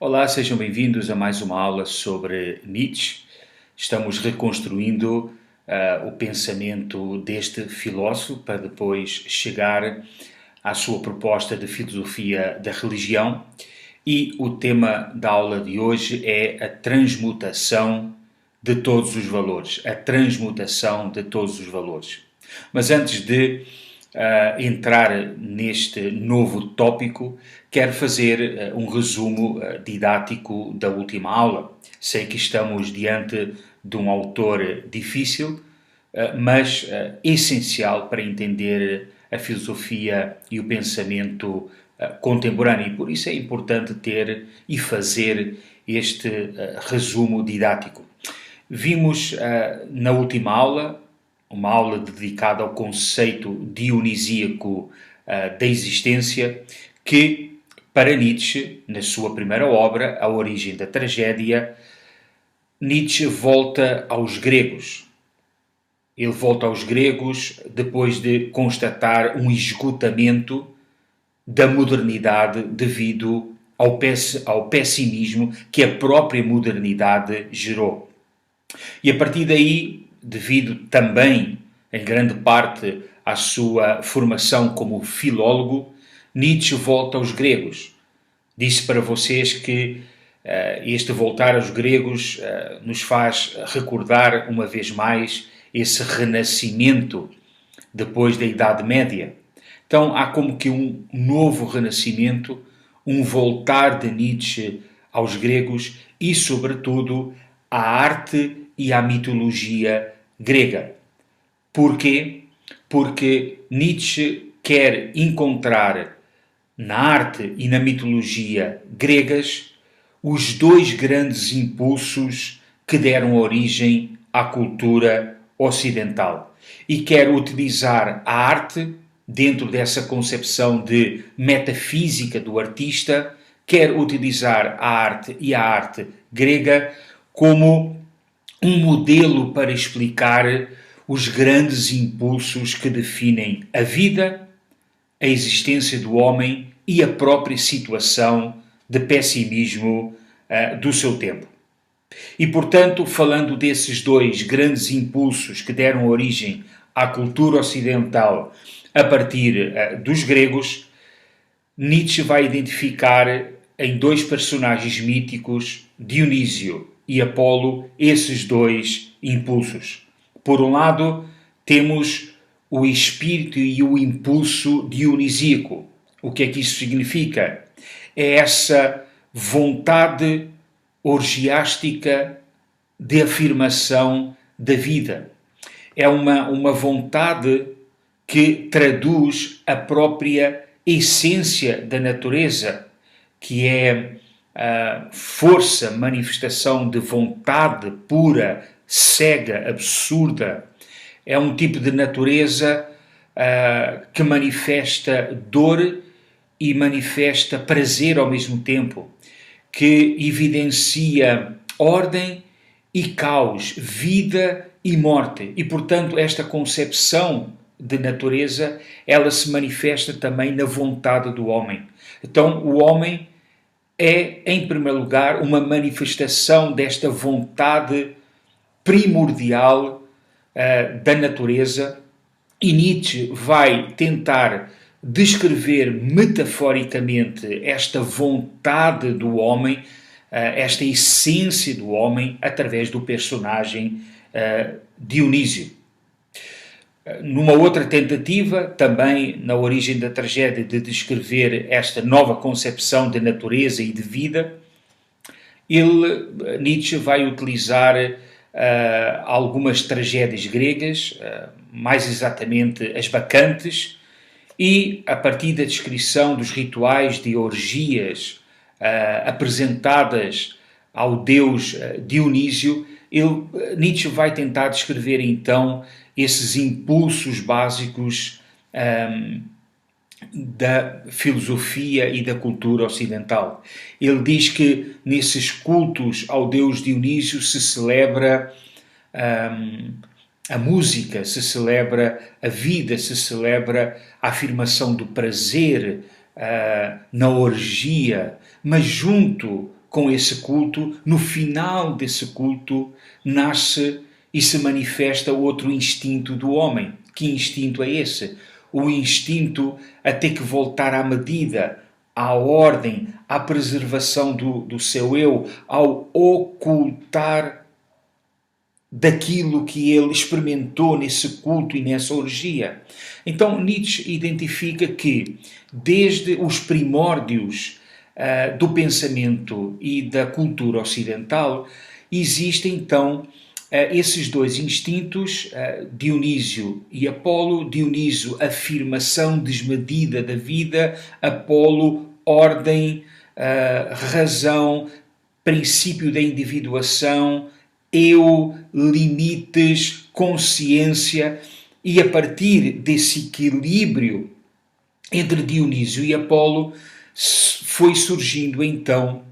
Olá, sejam bem-vindos a mais uma aula sobre Nietzsche. Estamos reconstruindo o pensamento deste filósofo para depois chegar à sua proposta de filosofia da religião. E o tema da aula de hoje é a transmutação de todos os valores. A transmutação de todos os valores. Mas antes de entrar neste novo tópico, quero fazer um resumo didático da última aula. Sei que estamos diante de um autor difícil, mas essencial para entender a filosofia e o pensamento contemporâneo. E por isso é importante ter e fazer este resumo didático. Vimos na última aula, uma aula dedicada ao conceito dionisíaco da existência, que, para Nietzsche, na sua primeira obra, A Origem da Tragédia, Nietzsche volta aos gregos. Ele volta aos gregos depois de constatar um esgotamento da modernidade devido ao pessimismo que a própria modernidade gerou. E a partir daí, devido também, em grande parte, à sua formação como filólogo, Nietzsche volta aos gregos. Disse para vocês que este voltar aos gregos nos faz recordar, uma vez mais, esse renascimento depois da Idade Média. Então, há como que um novo renascimento, um voltar de Nietzsche aos gregos e, sobretudo, à arte e à mitologia grega. Porquê? Porque Nietzsche quer encontrar na arte e na mitologia gregas os dois grandes impulsos que deram origem à cultura ocidental. E quer utilizar a arte, dentro dessa concepção de metafísica do artista, quer utilizar a arte e a arte grega como um modelo para explicar os grandes impulsos que definem a vida, a existência do homem e a própria situação de pessimismo do seu tempo. E, portanto, falando desses dois grandes impulsos que deram origem à cultura ocidental a partir dos gregos, Nietzsche vai identificar em dois personagens míticos, Dionísio e Apolo, esses dois impulsos. Por um lado, temos o espírito e o impulso dionisíaco. O que é que isso significa? É essa vontade orgiástica de afirmação da vida. É uma vontade que traduz a própria essência da natureza, que é a força, manifestação de vontade pura, cega, absurda. É um tipo de natureza que manifesta dor e manifesta prazer ao mesmo tempo, que evidencia ordem e caos, vida e morte. E, portanto, esta concepção de natureza, ela se manifesta também na vontade do homem. Então, o homem é, em primeiro lugar, uma manifestação desta vontade primordial da natureza, e Nietzsche vai tentar descrever metaforicamente esta vontade do homem, esta essência do homem, através do personagem Dionísio. Numa outra tentativa, também na origem da tragédia, de descrever esta nova concepção de natureza e de vida, Nietzsche vai utilizar algumas tragédias gregas, mais exatamente as bacantes, e a partir da descrição dos rituais de orgias apresentadas ao deus Dionísio, Nietzsche vai tentar descrever então esses impulsos básicos da filosofia e da cultura ocidental. Ele diz que nesses cultos ao deus Dionísio se celebra a música, se celebra a vida, se celebra a afirmação do prazer na orgia, mas junto com esse culto, no final desse culto, nasce e se manifesta outro instinto do homem. Que instinto é esse? O instinto a ter que voltar à medida, à ordem, à preservação do seu eu, ao ocultar daquilo que ele experimentou nesse culto e nessa orgia. Então Nietzsche identifica que, desde os primórdios do pensamento e da cultura ocidental, existem então esses dois instintos, Dionísio e Apolo. Dionísio, afirmação desmedida da vida; Apolo, ordem, razão, princípio da individuação, eu, limites, consciência. E a partir desse equilíbrio entre Dionísio e Apolo foi surgindo então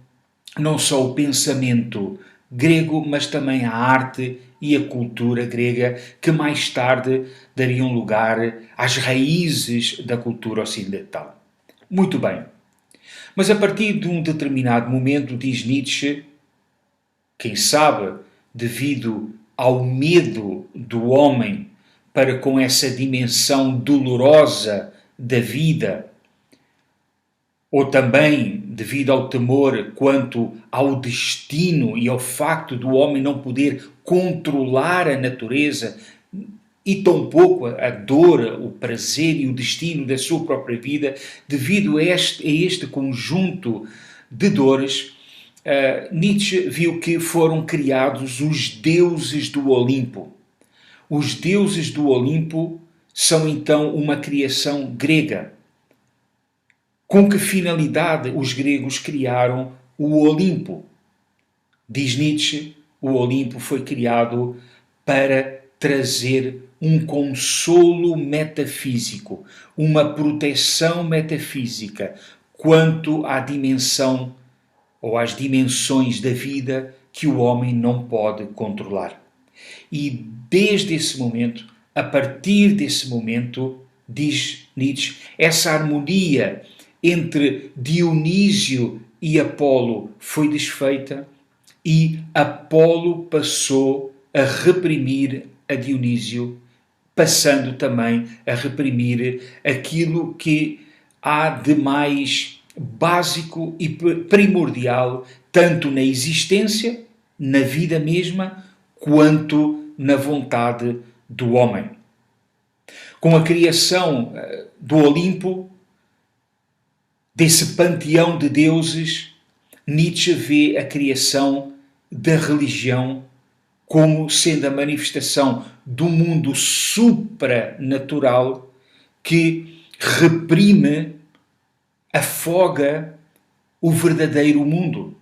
não só o pensamento grego, mas também a arte e a cultura grega, que mais tarde dariam lugar às raízes da cultura ocidental. Muito bem. Mas a partir de um determinado momento, diz Nietzsche, quem sabe devido ao medo do homem para com essa dimensão dolorosa da vida, ou também devido ao temor quanto ao destino e ao facto do homem não poder controlar a natureza e tampouco a dor, o prazer e o destino da sua própria vida, devido a este conjunto de dores, Nietzsche viu que foram criados os deuses do Olimpo. Os deuses do Olimpo são então uma criação grega. Com que finalidade os gregos criaram o Olimpo? Diz Nietzsche, o Olimpo foi criado para trazer um consolo metafísico, uma proteção metafísica quanto à dimensão ou às dimensões da vida que o homem não pode controlar. E desde esse momento, a partir desse momento, diz Nietzsche, essa harmonia entre Dionísio e Apolo foi desfeita e Apolo passou a reprimir a Dionísio, passando também a reprimir aquilo que há de mais básico e primordial, tanto na existência, na vida mesma, quanto na vontade do homem. Com a criação do Olimpo, desse panteão de deuses, Nietzsche vê a criação da religião como sendo a manifestação do mundo supranatural que reprime, afoga o verdadeiro mundo.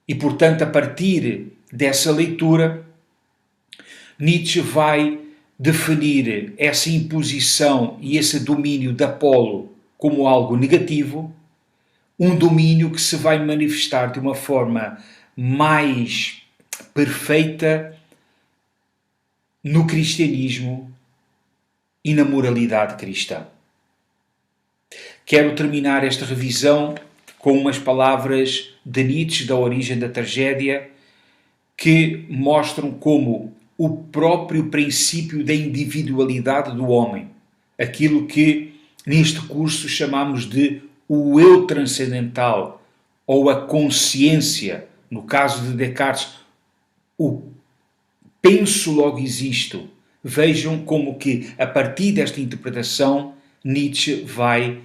E, portanto, a partir dessa leitura, Nietzsche vai definir essa imposição e esse domínio de Apolo como algo negativo, um domínio que se vai manifestar de uma forma mais perfeita no cristianismo e na moralidade cristã. Quero terminar esta revisão com umas palavras de Nietzsche, da Origem da Tragédia, que mostram como o próprio princípio da individualidade do homem, aquilo que neste curso chamamos de o eu transcendental, ou a consciência, no caso de Descartes, o penso logo existo. Vejam como que, a partir desta interpretação, Nietzsche vai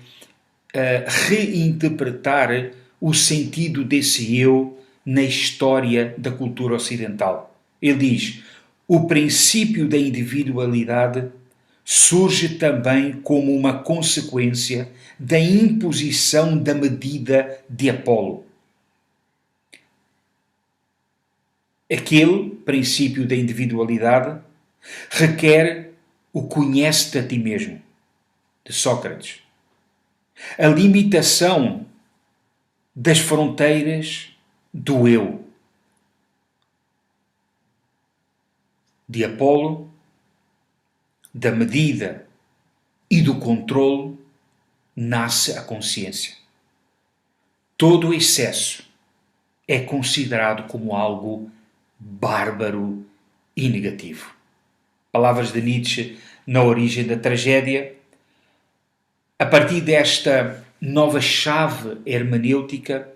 reinterpretar o sentido desse eu na história da cultura ocidental. Ele diz, o princípio da individualidade surge também como uma consequência da imposição da medida de Apolo. Aquele princípio da individualidade requer o conhece-te a ti mesmo, de Sócrates. A limitação das fronteiras do eu, de Apolo, da medida e do controle, nasce a consciência. Todo excesso é considerado como algo bárbaro e negativo. Palavras de Nietzsche na origem da tragédia. A partir desta nova chave hermenêutica,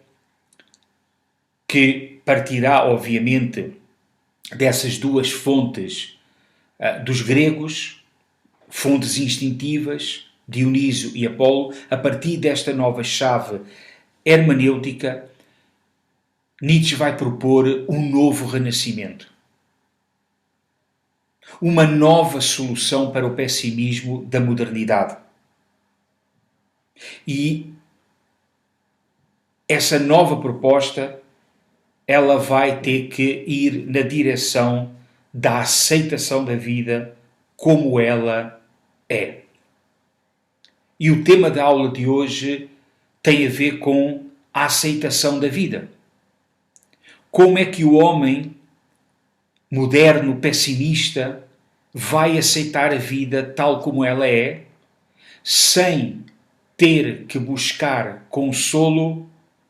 que partirá, obviamente, dessas duas fontes dos gregos, fontes instintivas, Dionísio e Apolo, a partir desta nova chave hermenêutica, Nietzsche vai propor um novo renascimento. Uma nova solução para o pessimismo da modernidade. E essa nova proposta, ela vai ter que ir na direção da aceitação da vida como ela é. E o tema da aula de hoje tem a ver com a aceitação da vida. Como é que o homem moderno, pessimista, vai aceitar a vida tal como ela é, sem ter que buscar consolo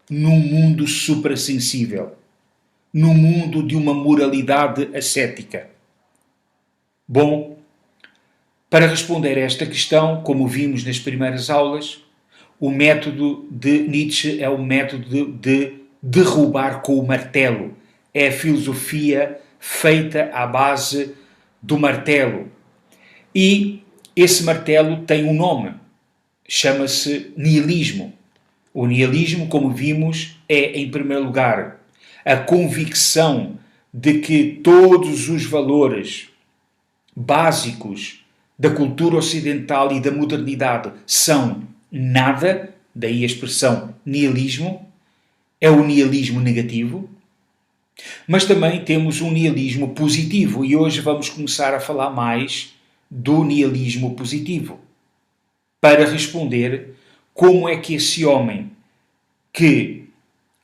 num mundo suprassensível, num mundo de uma moralidade ascética? Bom, para responder a esta questão, como vimos nas primeiras aulas, o método de Nietzsche é o método de derrubar com o martelo. É a filosofia feita à base do martelo. E esse martelo tem um nome. Chama-se nihilismo. O nihilismo, como vimos, é, em primeiro lugar, a convicção de que todos os valores básicos da cultura ocidental e da modernidade são nada, daí a expressão nihilismo, é o nihilismo negativo, mas também temos um nihilismo positivo e hoje vamos começar a falar mais do nihilismo positivo, para responder como é que esse homem que,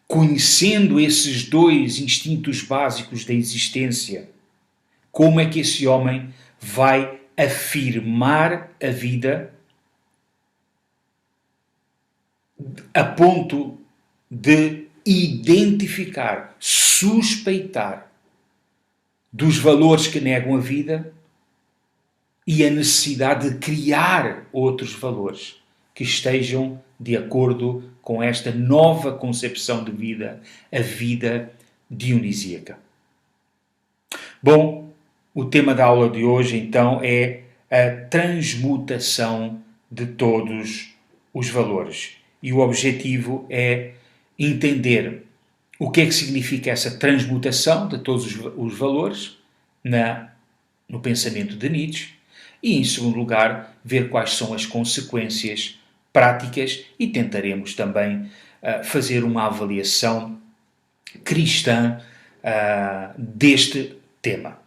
conhecendo esses dois instintos básicos da existência, como é que esse homem vai afirmar a vida a ponto de identificar, suspeitar dos valores que negam a vida e a necessidade de criar outros valores que estejam de acordo com esta nova concepção de vida, a vida dionisíaca. Bom, o tema da aula de hoje, então, é a transmutação de todos os valores. E o objetivo é entender o que é que significa essa transmutação de todos os valores no pensamento de Nietzsche e, em segundo lugar, ver quais são as consequências práticas e tentaremos também fazer uma avaliação cristã deste tema.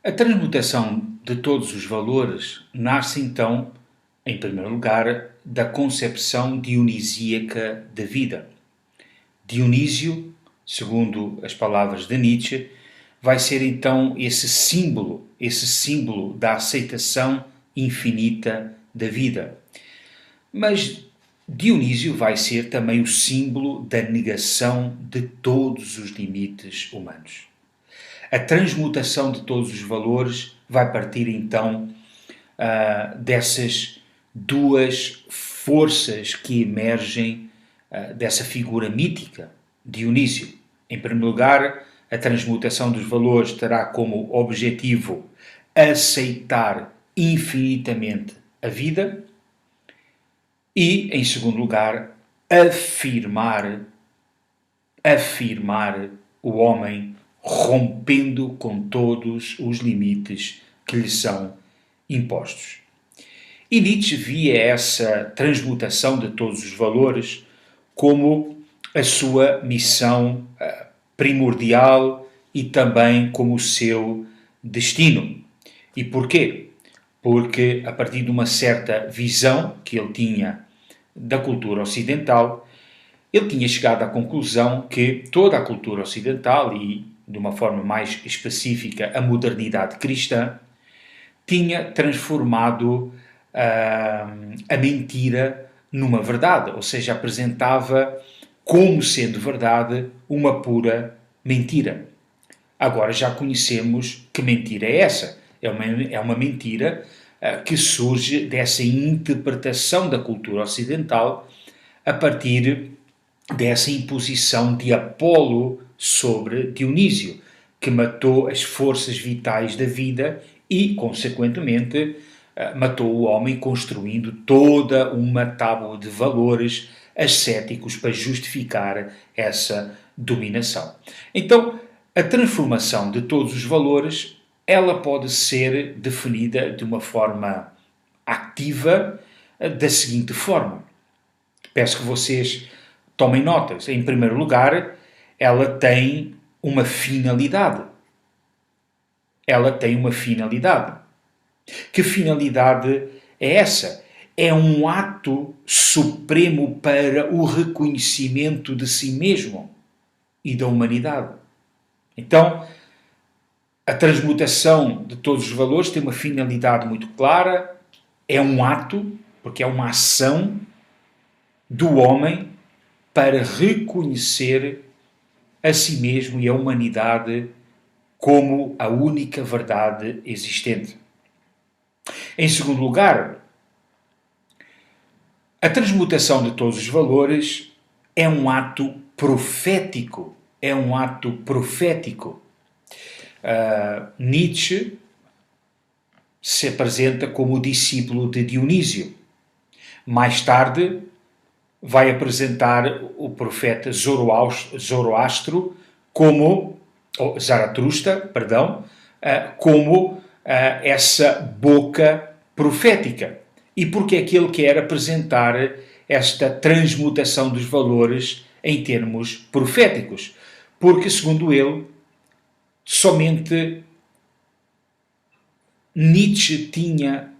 A transmutação de todos os valores nasce, então, em primeiro lugar, da concepção dionisíaca da vida. Dionísio, segundo as palavras de Nietzsche, vai ser então esse símbolo da aceitação infinita da vida. Mas Dionísio vai ser também o símbolo da negação de todos os limites humanos. A transmutação de todos os valores vai partir então dessas duas forças que emergem dessa figura mítica, Dionísio. Em primeiro lugar, a transmutação dos valores terá como objetivo aceitar infinitamente a vida e, em segundo lugar, afirmar o homem, rompendo com todos os limites que lhe são impostos. E Nietzsche via essa transmutação de todos os valores como a sua missão primordial e também como o seu destino. E porquê? Porque a partir de uma certa visão que ele tinha da cultura ocidental, ele tinha chegado à conclusão que toda a cultura ocidental e, de uma forma mais específica, a modernidade cristã, tinha transformado a mentira numa verdade, ou seja, apresentava como sendo verdade uma pura mentira. Agora já conhecemos que mentira é essa. É uma mentira que surge dessa interpretação da cultura ocidental a partir dessa imposição de Apolo sobre Dionísio, que matou as forças vitais da vida e, consequentemente, matou o homem construindo toda uma tábua de valores ascéticos para justificar essa dominação. Então, a transformação de todos os valores, ela pode ser definida de uma forma ativa da seguinte forma. Peço que vocês tomem notas. Em primeiro lugar, ela tem uma finalidade. Ela tem uma finalidade. Que finalidade é essa? É um ato supremo para o reconhecimento de si mesmo e da humanidade. Então, a transmutação de todos os valores tem uma finalidade muito clara, é um ato, porque é uma ação do homem para reconhecer a si mesmo e a humanidade como a única verdade existente. Em segundo lugar, a transmutação de todos os valores é um ato profético. É um ato profético. Nietzsche se apresenta como discípulo de Dionísio. Mais tarde, vai apresentar o profeta Zoroastro como, Zaratustra, como essa boca profética. E porque é que ele quer apresentar esta transmutação dos valores em termos proféticos? Porque, segundo ele, somente Nietzsche tinha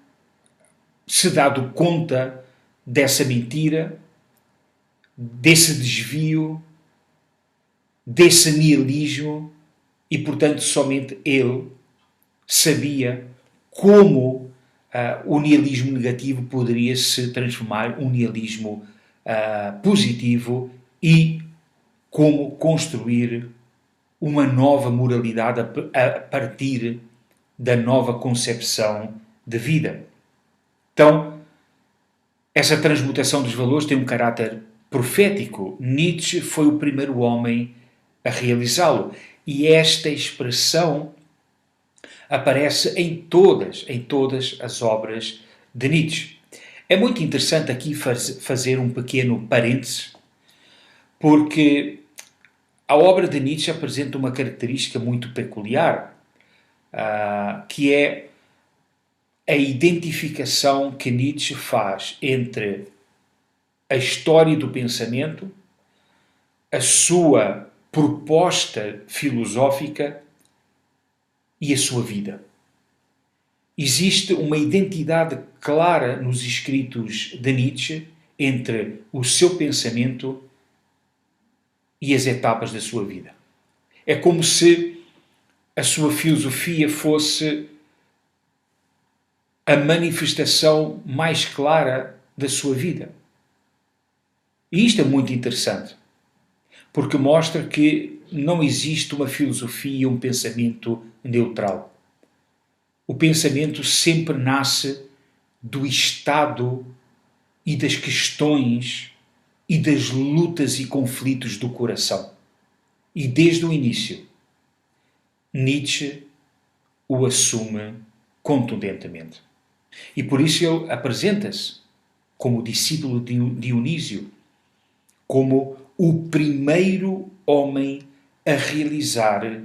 se dado conta dessa mentira, desse desvio, desse nihilismo, e, portanto, somente ele sabia como o nihilismo negativo poderia se transformar em um nihilismo positivo e como construir uma nova moralidade a partir da nova concepção de vida. Então, essa transmutação dos valores tem um caráter profético. Nietzsche foi o primeiro homem a realizá-lo. E esta expressão aparece em todas as obras de Nietzsche. É muito interessante aqui fazer um pequeno parêntese, porque a obra de Nietzsche apresenta uma característica muito peculiar, que é a identificação que Nietzsche faz entre a história do pensamento, a sua proposta filosófica e a sua vida. Existe uma identidade clara nos escritos de Nietzsche entre o seu pensamento e as etapas da sua vida. É como se a sua filosofia fosse a manifestação mais clara da sua vida. E isto é muito interessante, porque mostra que não existe uma filosofia e um pensamento neutral. O pensamento sempre nasce do estado e das questões e das lutas e conflitos do coração. E desde o início, Nietzsche o assume contundentemente. E por isso ele apresenta-se como discípulo de Dionísio, como o primeiro homem a realizar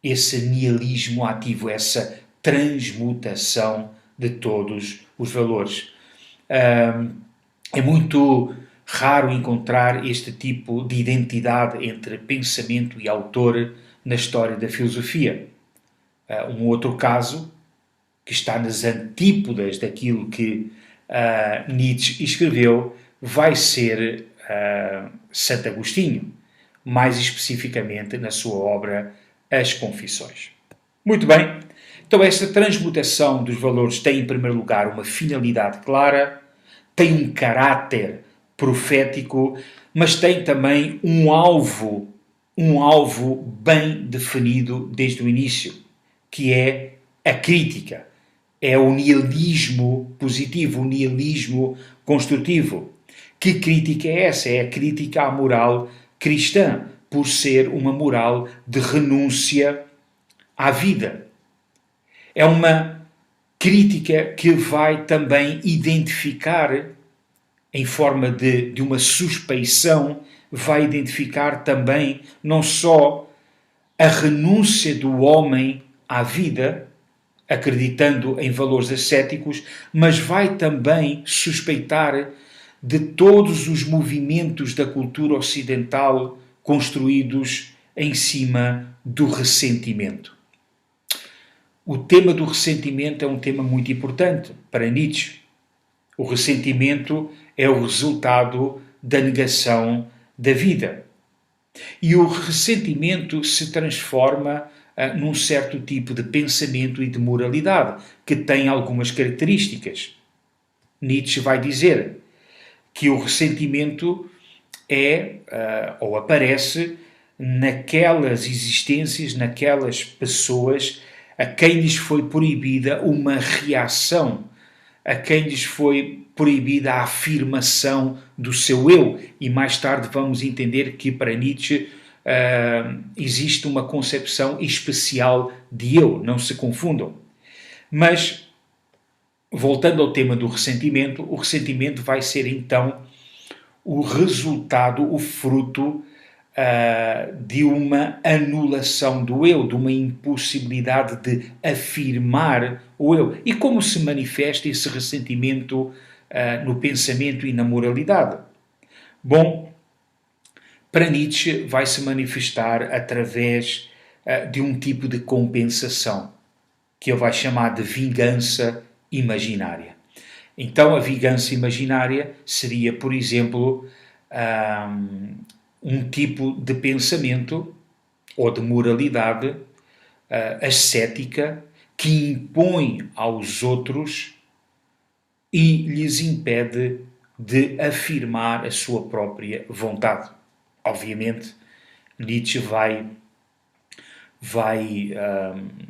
esse nihilismo ativo, essa transmutação de todos os valores. É muito raro encontrar este tipo de identidade entre pensamento e autor na história da filosofia. Um outro caso, que está nas antípodas daquilo que Nietzsche escreveu, vai ser Santo Agostinho, mais especificamente na sua obra As Confissões. Muito bem, então esta transmutação dos valores tem, em primeiro lugar, uma finalidade clara, tem um caráter profético, mas tem também um alvo bem definido desde o início, que é a crítica. É o nihilismo positivo, o nihilismo construtivo. Que crítica é essa? É a crítica à moral cristã, por ser uma moral de renúncia à vida. É uma crítica que vai também identificar, em forma de uma suspeição, vai identificar também não só a renúncia do homem à vida, acreditando em valores ascéticos, mas vai também suspeitar de todos os movimentos da cultura ocidental construídos em cima do ressentimento. O tema do ressentimento é um tema muito importante para Nietzsche. O ressentimento é o resultado da negação da vida. E o ressentimento se transforma num certo tipo de pensamento e de moralidade, que tem algumas características. Nietzsche vai dizer que o ressentimento ou aparece naquelas existências, naquelas pessoas a quem lhes foi proibida uma reação, a quem lhes foi proibida a afirmação do seu eu. E mais tarde vamos entender que para Nietzsche existe uma concepção especial de eu, não se confundam. Mas, voltando ao tema do ressentimento, o ressentimento vai ser então o resultado, o fruto de uma anulação do eu, de uma impossibilidade de afirmar o eu. E como se manifesta esse ressentimento no pensamento e na moralidade? Bom, para Nietzsche vai se manifestar através de um tipo de compensação, que ele vai chamar de vingança imaginária. Então, a vingança imaginária seria, por exemplo, um tipo de pensamento ou de moralidade ascética que impõe aos outros e lhes impede de afirmar a sua própria vontade. Obviamente, Nietzsche vai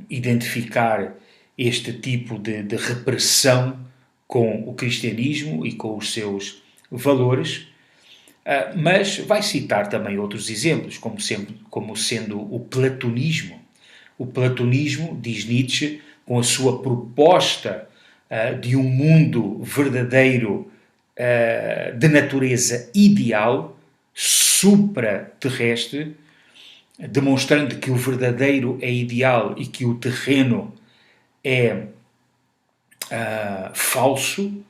identificar este tipo de repressão com o cristianismo e com os seus valores, mas vai citar também outros exemplos, como sendo o platonismo. O platonismo, diz Nietzsche, com a sua proposta de um mundo verdadeiro de natureza ideal, supraterrestre, demonstrando que o verdadeiro é ideal e que o terreno é falso,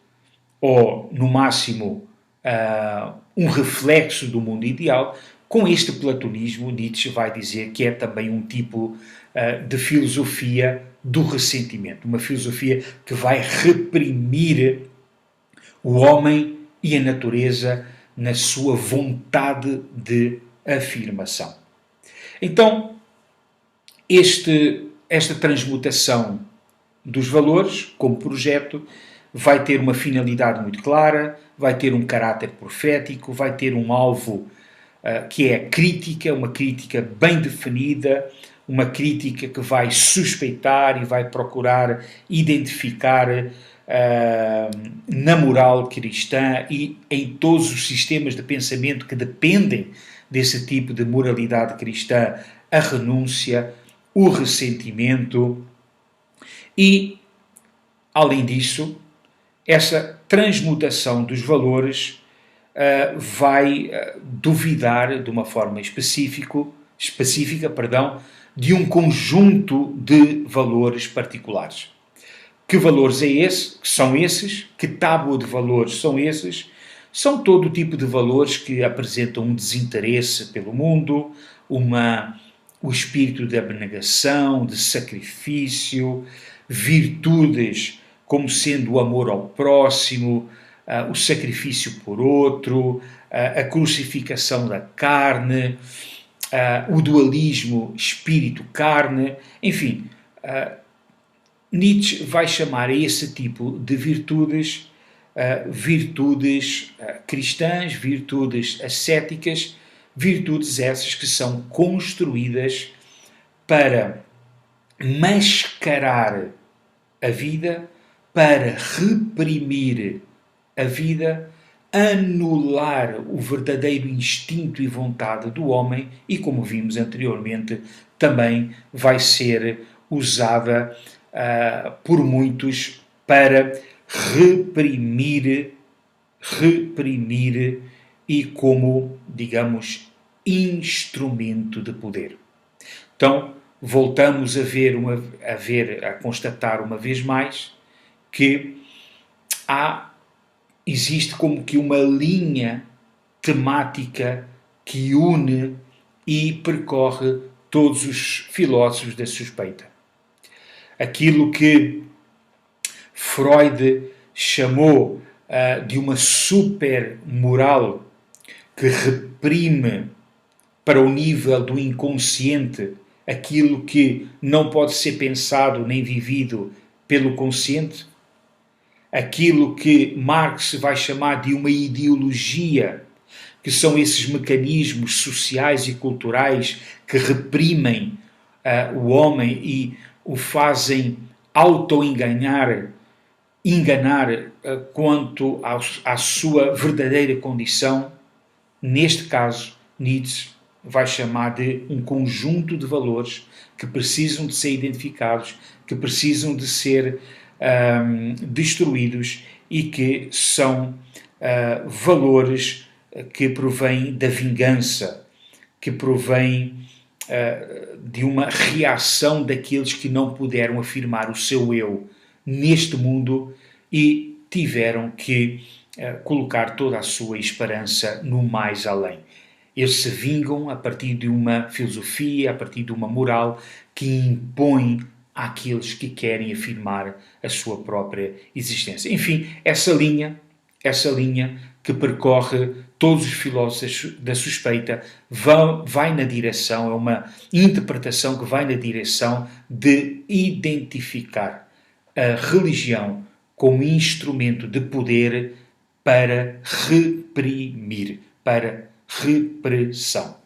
ou, no máximo, um reflexo do mundo ideal. Com este platonismo, Nietzsche vai dizer que é também um tipo de filosofia do ressentimento, uma filosofia que vai reprimir o homem e a natureza na sua vontade de afirmação. Então, esta transmutação dos valores, como projeto, vai ter uma finalidade muito clara, vai ter um caráter profético, vai ter um alvo que é a crítica, uma crítica bem definida, uma crítica que vai suspeitar e vai procurar identificar na moral cristã e em todos os sistemas de pensamento que dependem desse tipo de moralidade cristã, a renúncia, o ressentimento e, além disso, essa transmutação dos valores vai duvidar de uma forma específica, de um conjunto de valores particulares. Que valores são esses? Que tábua de valores são esses? São todo tipo de valores que apresentam um desinteresse pelo mundo, o espírito de abnegação, de sacrifício, virtudes como sendo o amor ao próximo, o sacrifício por outro, a crucificação da carne, o dualismo espírito-carne, enfim. Nietzsche vai chamar a esse tipo de virtudes cristãs, virtudes ascéticas, virtudes essas que são construídas para mascarar a vida, para reprimir a vida, anular o verdadeiro instinto e vontade do homem e, como vimos anteriormente, também vai ser usada por muitos para reprimir e como, digamos, instrumento de poder. Então, voltamos a constatar uma vez mais que existe como que uma linha temática que une e percorre todos os filósofos da suspeita. Aquilo que Freud chamou de uma super moral que reprime para o nível do inconsciente aquilo que não pode ser pensado nem vivido pelo consciente, aquilo que Marx vai chamar de uma ideologia, que são esses mecanismos sociais e culturais que reprimem o homem e o fazem enganar quanto à sua verdadeira condição. Neste caso, Nietzsche vai chamar de um conjunto de valores que precisam de ser identificados, que precisam de ser destruídos e que são valores que provêm da vingança, que provêm de uma reação daqueles que não puderam afirmar o seu eu neste mundo e tiveram que colocar toda a sua esperança no mais além. Eles se vingam a partir de uma filosofia, a partir de uma moral que impõe àqueles que querem afirmar a sua própria existência. Enfim, essa linha que percorre todos os filósofos da suspeita vai na direção, é uma interpretação que vai na direção de identificar a religião como instrumento de poder para reprimir, para repressão.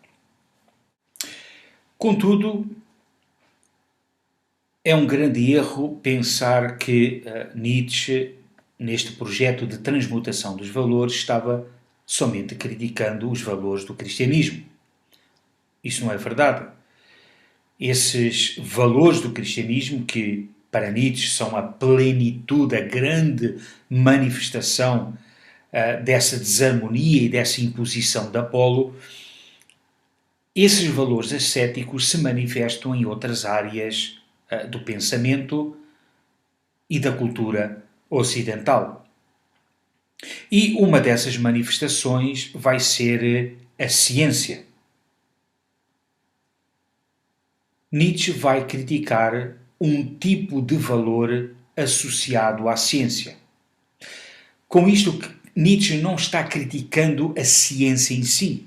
Contudo, é um grande erro pensar que Nietzsche, neste projeto de transmutação dos valores, estava somente criticando os valores do cristianismo. Isso não é verdade. Esses valores do cristianismo, que para Nietzsche são a plenitude, a grande manifestação dessa desarmonia e dessa imposição de Apolo, esses valores ascéticos se manifestam em outras áreas do pensamento e da cultura ocidental. E uma dessas manifestações vai ser a ciência. Nietzsche vai criticar um tipo de valor associado à ciência. Com isto, Nietzsche não está criticando a ciência em si,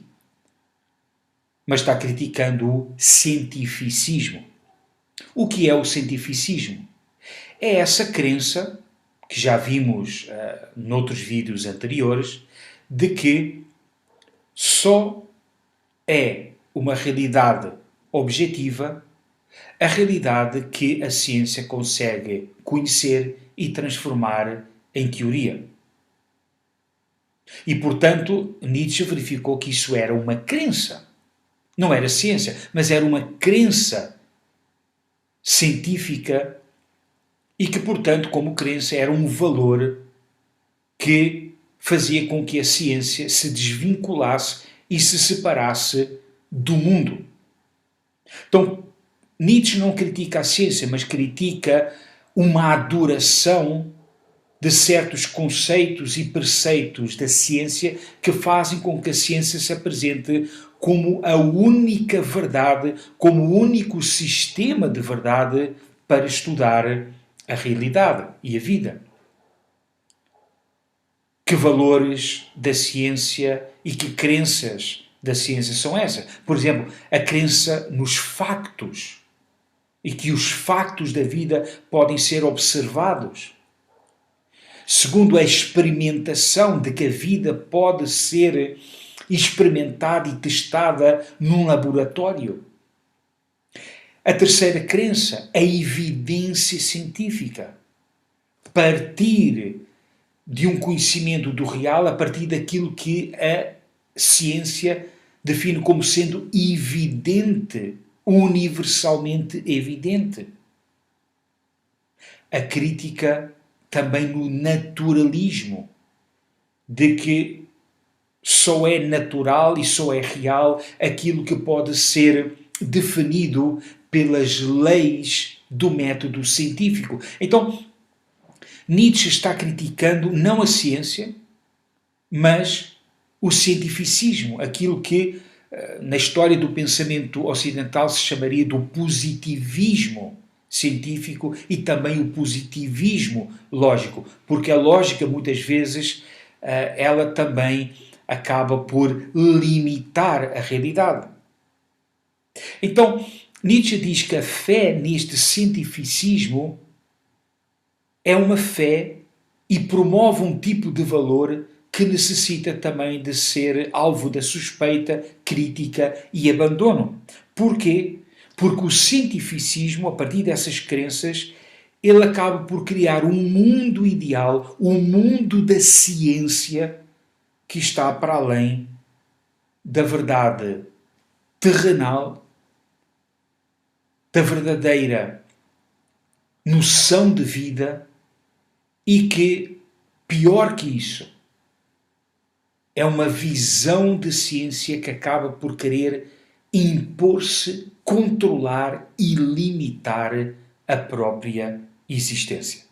mas está criticando o cientificismo. O que é o cientificismo? É essa crença, que já vimos noutros vídeos anteriores, de que só é uma realidade objetiva a realidade que a ciência consegue conhecer e transformar em teoria. E, portanto, Nietzsche verificou que isso era uma crença. Não era ciência, mas era uma crença científica e que, portanto, como crença, era um valor que fazia com que a ciência se desvinculasse e se separasse do mundo. Então, Nietzsche não critica a ciência, mas critica uma adoração de certos conceitos e preceitos da ciência que fazem com que a ciência se apresente como a única verdade, como o único sistema de verdade para estudar a realidade e a vida. Que valores da ciência e que crenças da ciência são essas? Por exemplo, a crença nos factos e que os factos da vida podem ser observados. segundo a experimentação de que a vida pode ser experimentada e testada num laboratório. A terceira crença, a evidência científica. Partir de um conhecimento do real a partir daquilo que a ciência define como sendo evidente, universalmente evidente. A crítica também no naturalismo, de que só é natural e só é real aquilo que pode ser definido pelas leis do método científico. Então, Nietzsche está criticando não a ciência, mas o cientificismo, aquilo que na história do pensamento ocidental se chamaria do positivismo científico e também o positivismo lógico, porque a lógica muitas vezes ela também acaba por limitar a realidade. Então, Nietzsche diz que a fé neste cientificismo é uma fé e promove um tipo de valor que necessita também de ser alvo da suspeita, crítica e abandono. Porquê? Porque o cientificismo, a partir dessas crenças, ele acaba por criar um mundo ideal, um mundo da ciência que está para além da verdade terrenal, da verdadeira noção de vida e que, pior que isso, é uma visão de ciência que acaba por querer impor-se, controlar e limitar a própria existência.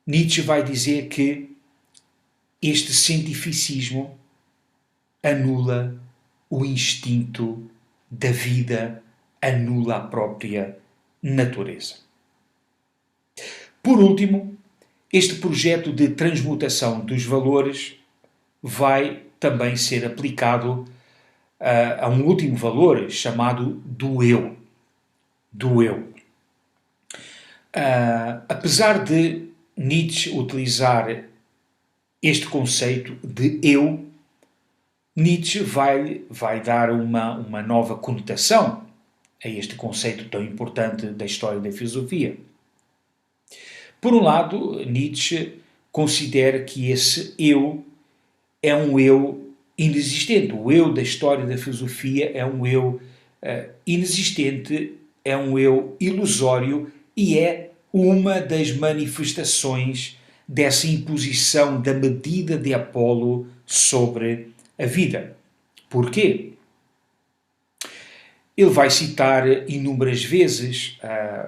Nietzsche vai dizer que este cientificismo anula o instinto da vida, anula a própria natureza. Por último, este projeto de transmutação dos valores vai também ser aplicado a um último valor chamado do eu. Do eu. Apesar de Nietzsche utilizar este conceito de eu, Nietzsche vai dar uma nova conotação a este conceito tão importante da história da filosofia. Por um lado, Nietzsche considera que esse eu é um eu inexistente. O eu da história da filosofia é um eu inexistente, é um eu ilusório e é uma das manifestações dessa imposição da medida de Apolo sobre a vida. Porquê? Ele vai citar inúmeras vezes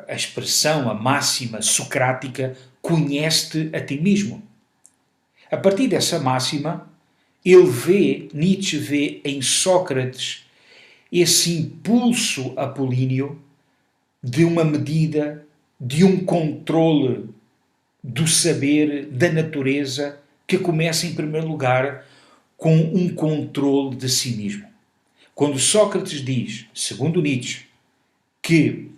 a expressão, a máxima socrática, conhece-te a ti mesmo. A partir dessa máxima, Nietzsche vê em Sócrates esse impulso apolíneo de uma medida, de um controle do saber, da natureza, que começa em primeiro lugar com um controle de si mesmo. Quando Sócrates diz, segundo Nietzsche, que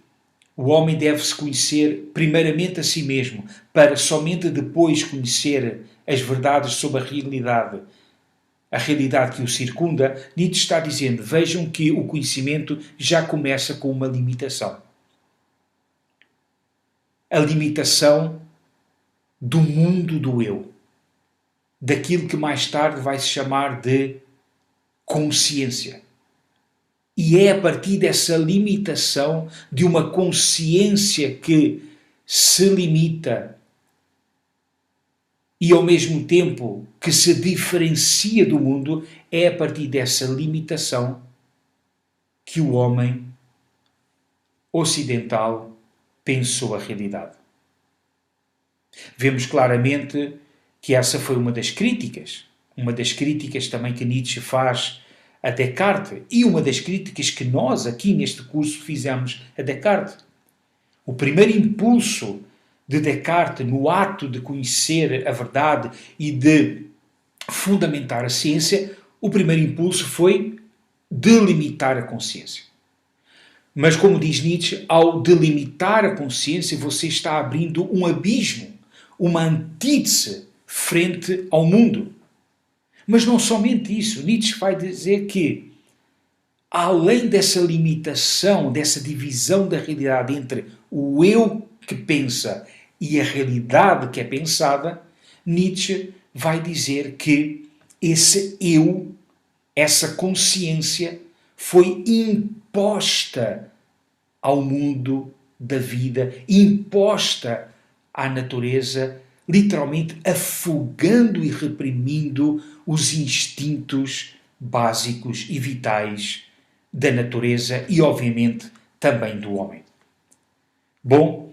o homem deve-se conhecer primeiramente a si mesmo, para somente depois conhecer as verdades sobre a realidade que o circunda, Nietzsche está dizendo, vejam que o conhecimento já começa com uma limitação. A limitação do mundo do eu, daquilo que mais tarde vai se chamar de consciência. E é a partir dessa limitação de uma consciência que se limita e ao mesmo tempo que se diferencia do mundo, é a partir dessa limitação que o homem ocidental pensou a realidade. Vemos claramente que essa foi uma das críticas também que Nietzsche faz a Descartes e uma das críticas que nós aqui neste curso fizemos a Descartes. O primeiro impulso de Descartes no ato de conhecer a verdade e de fundamentar a ciência, o primeiro impulso foi delimitar a consciência. Mas, como diz Nietzsche, ao delimitar a consciência, você está abrindo um abismo uma antítese frente ao mundo. Mas não somente isso, Nietzsche vai dizer que, além dessa limitação, dessa divisão da realidade entre o eu que pensa e a realidade que é pensada, Nietzsche vai dizer que esse eu, essa consciência, foi imposta ao mundo da vida, imposta à natureza, literalmente afogando e reprimindo os instintos básicos e vitais da natureza e, obviamente, também do homem. Bom,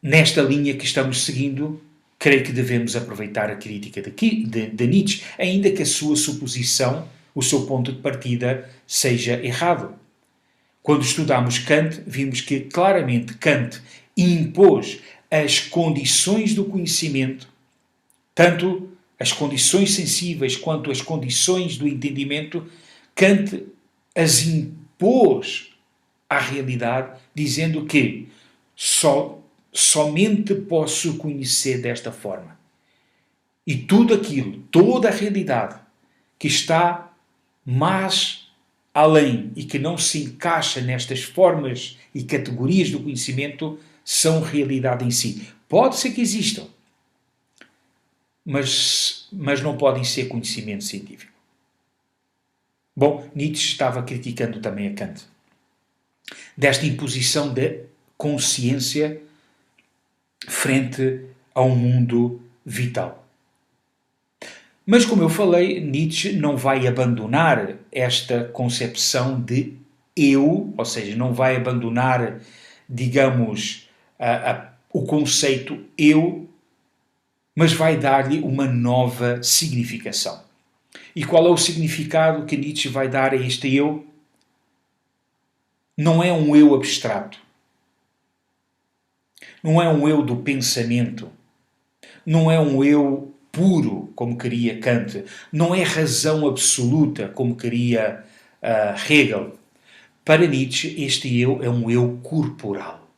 nesta linha que estamos seguindo, creio que devemos aproveitar a crítica de Nietzsche, ainda que a sua suposição, o seu ponto de partida, seja errado. Quando estudamos Kant, vimos que claramente Kant impôs as condições do conhecimento, tanto as condições sensíveis quanto as condições do entendimento, Kant as impôs à realidade, dizendo que somente posso conhecer desta forma. E tudo aquilo, toda a realidade que está mais além e que não se encaixa nestas formas e categorias do conhecimento, são realidade em si. Pode ser que existam, mas não podem ser conhecimento científico. Bom, Nietzsche estava criticando também a Kant, desta imposição da consciência frente ao mundo vital. Mas, como eu falei, Nietzsche não vai abandonar esta concepção de eu, ou seja, não vai abandonar, digamos, o conceito eu, mas vai dar-lhe uma nova significação. E qual é o significado que Nietzsche vai dar a este eu? Não é um eu abstrato. Não é um eu do pensamento. Não é um eu puro, como queria Kant. Não é razão absoluta, como queria Hegel. Para Nietzsche, este eu é um eu corporal.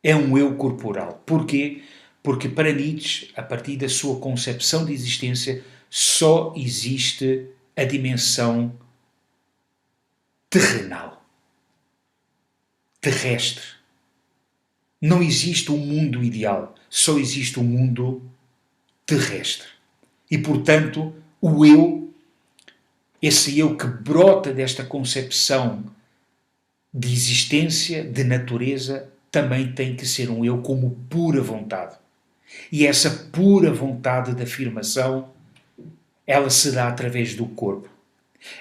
É um eu corporal. Porquê? Porque para Nietzsche, a partir da sua concepção de existência, só existe a dimensão terrenal, terrestre. Não existe um mundo ideal, só existe um mundo terrestre. E, portanto, o eu, esse eu que brota desta concepção de existência, de natureza, também tem que ser um eu como pura vontade. E essa pura vontade de afirmação, ela se dá através do corpo.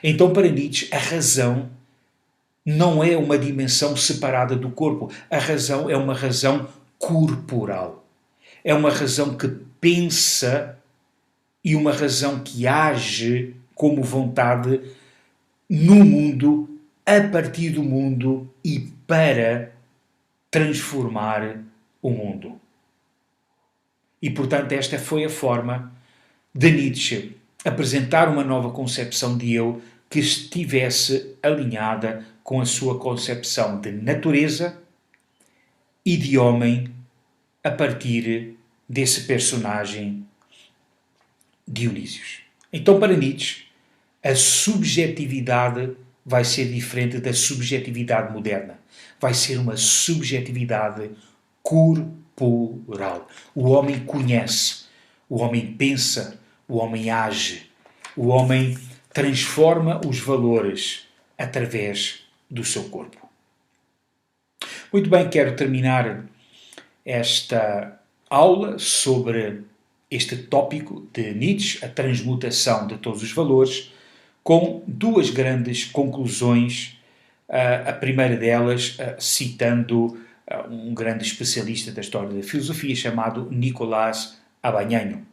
Então, para Nietzsche, a razão não é uma dimensão separada do corpo. A razão é uma razão corporal. É uma razão que pensa e uma razão que age como vontade no mundo, a partir do mundo e para transformar o mundo. E, portanto, esta foi a forma de Nietzsche apresentar uma nova concepção de eu que estivesse alinhada com a sua concepção de natureza e de homem a partir desse personagem Dionísios. Então, para Nietzsche, a subjetividade vai ser diferente da subjetividade moderna. Vai ser uma subjetividade corporal. O homem conhece, o homem pensa, o homem age, o homem transforma os valores através do seu corpo. Muito bem, quero terminar esta aula sobre este tópico de Nietzsche, a transmutação de todos os valores, com duas grandes conclusões. A primeira delas, citando um grande especialista da história da filosofia chamado Nicolás Abanhanho.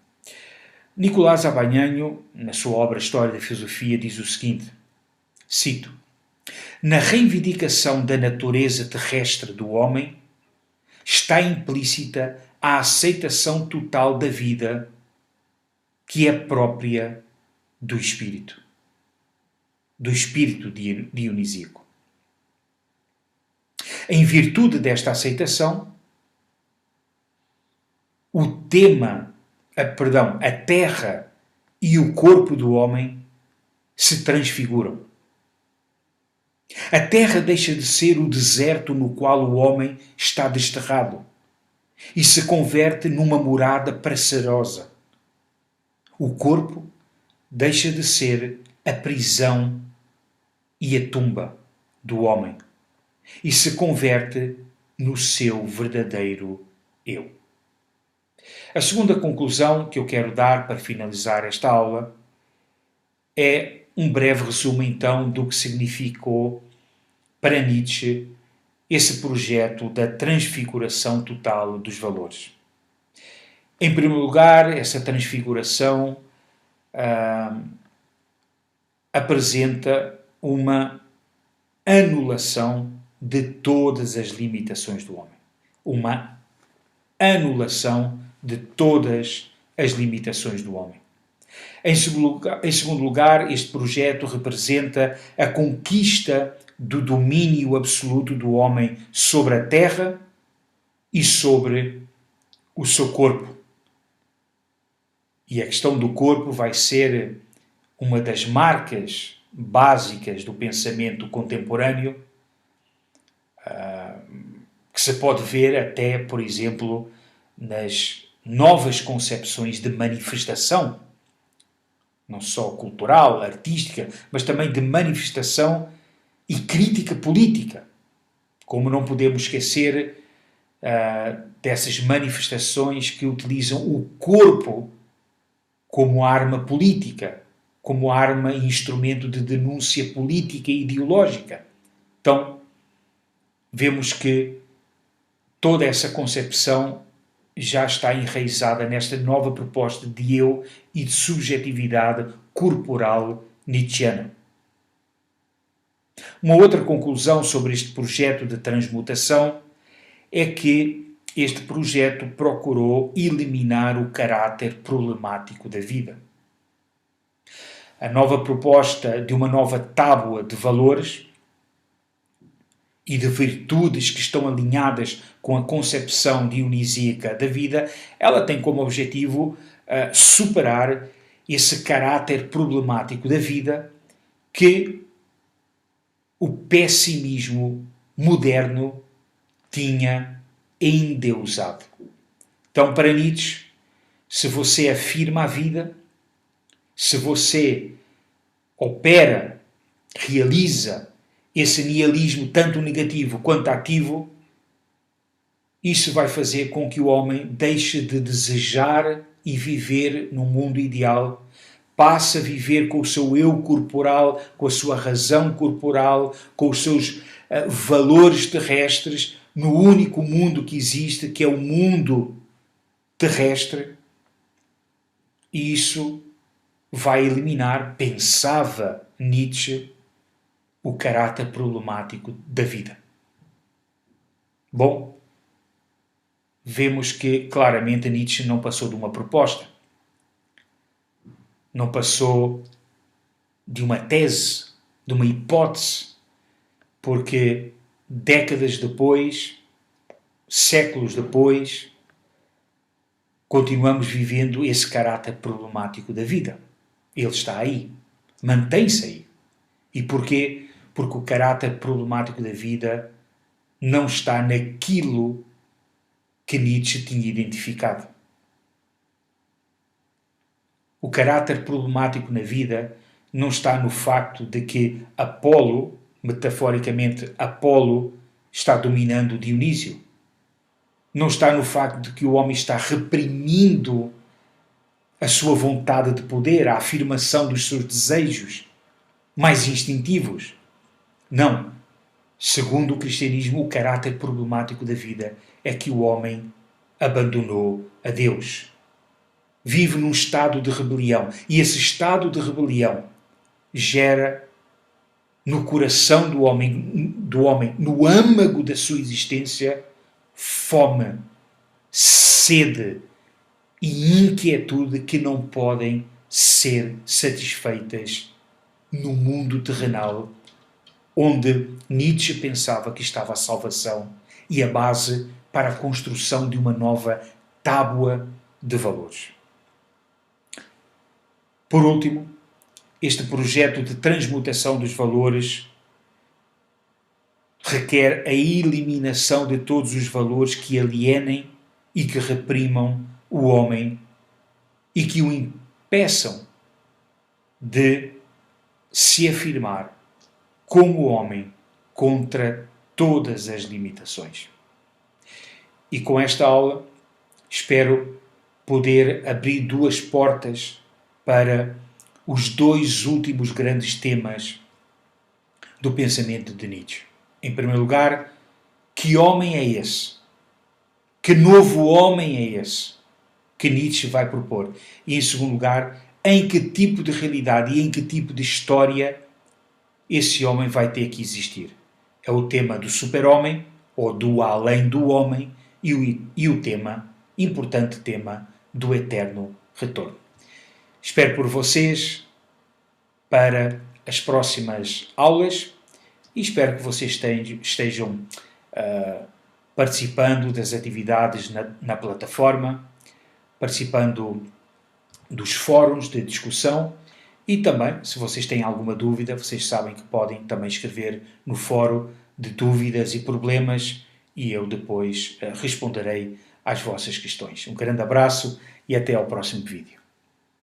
Nicolás Abanhanho, na sua obra História da Filosofia, diz o seguinte, cito, na reivindicação da natureza terrestre do homem está implícita a aceitação total da vida que é própria do espírito dionisíaco. Em virtude desta aceitação, o tema, a terra e o corpo do homem se transfiguram. A terra deixa de ser o deserto no qual o homem está desterrado e se converte numa morada prazerosa. O corpo deixa de ser a prisão e a tumba do homem e se converte no seu verdadeiro eu. A segunda conclusão que eu quero dar para finalizar esta aula é um breve resumo, então, do que significou para Nietzsche esse projeto da transfiguração total dos valores. Em primeiro lugar, essa transfiguração apresenta uma anulação de todas as limitações do homem. Uma anulação de todas as limitações do homem. Em segundo lugar, este projeto representa a conquista do domínio absoluto do homem sobre a terra e sobre o seu corpo. E a questão do corpo vai ser uma das marcas básicas do pensamento contemporâneo, que se pode ver até, por exemplo, nas novas concepções de manifestação, não só cultural, artística, mas também de manifestação e crítica política. Como não podemos esquecer dessas manifestações que utilizam o corpo como arma política, como arma e instrumento de denúncia política e ideológica. Então, vemos que toda essa concepção já está enraizada nesta nova proposta de eu e de subjetividade corporal nietzschiana. Uma outra conclusão sobre este projeto de transmutação é que este projeto procurou eliminar o caráter problemático da vida. A nova proposta de uma nova tábua de valores e de virtudes que estão alinhadas com a concepção dionisíaca da vida, ela tem como objetivo superar esse caráter problemático da vida que o pessimismo moderno tinha endeusado. Então, para Nietzsche, se você afirma a vida, se você opera, realiza esse nihilismo tanto negativo quanto ativo, isso vai fazer com que o homem deixe de desejar e viver no mundo ideal, passe a viver com o seu eu corporal, com a sua razão corporal, com os seus valores terrestres, no único mundo que existe, que é o mundo terrestre. E isso vai eliminar, pensava Nietzsche, o caráter problemático da vida. Bom, vemos que claramente Nietzsche não passou de uma proposta, não passou de uma tese, de uma hipótese, porque décadas depois, séculos depois, continuamos vivendo esse caráter problemático da vida. Ele está aí, mantém-se aí. E porquê? Porque o caráter problemático da vida não está naquilo que Nietzsche tinha identificado. O caráter problemático na vida não está no facto de que Apolo, metaforicamente Apolo, está dominando Dionísio. Não está no facto de que o homem está reprimindo a sua vontade de poder, a afirmação dos seus desejos mais instintivos. Não. Segundo o cristianismo, o caráter problemático da vida é que o homem abandonou a Deus. Vive num estado de rebelião. E esse estado de rebelião gera no coração do homem, no âmago da sua existência, fome, sede e inquietude que não podem ser satisfeitas no mundo terrenal, onde Nietzsche pensava que estava a salvação e a base para a construção de uma nova tábua de valores. Por último, este projeto de transmutação dos valores requer a eliminação de todos os valores que alienem e que reprimam o homem e que o impeçam de se afirmar como homem contra todas as limitações. E com esta aula espero poder abrir duas portas para os dois últimos grandes temas do pensamento de Nietzsche. Em primeiro lugar, que homem é esse? Que novo homem é esse que Nietzsche vai propor? E em segundo lugar, em que tipo de realidade e em que tipo de história esse homem vai ter que existir? É o tema do super-homem ou do além do homem e o importante tema do eterno retorno. Espero por vocês para as próximas aulas e espero que vocês estejam participando das atividades na plataforma, participando dos fóruns de discussão e também, se vocês têm alguma dúvida, vocês sabem que podem também escrever no fórum de dúvidas e problemas e eu depois responderei às vossas questões. Um grande abraço e até ao próximo vídeo.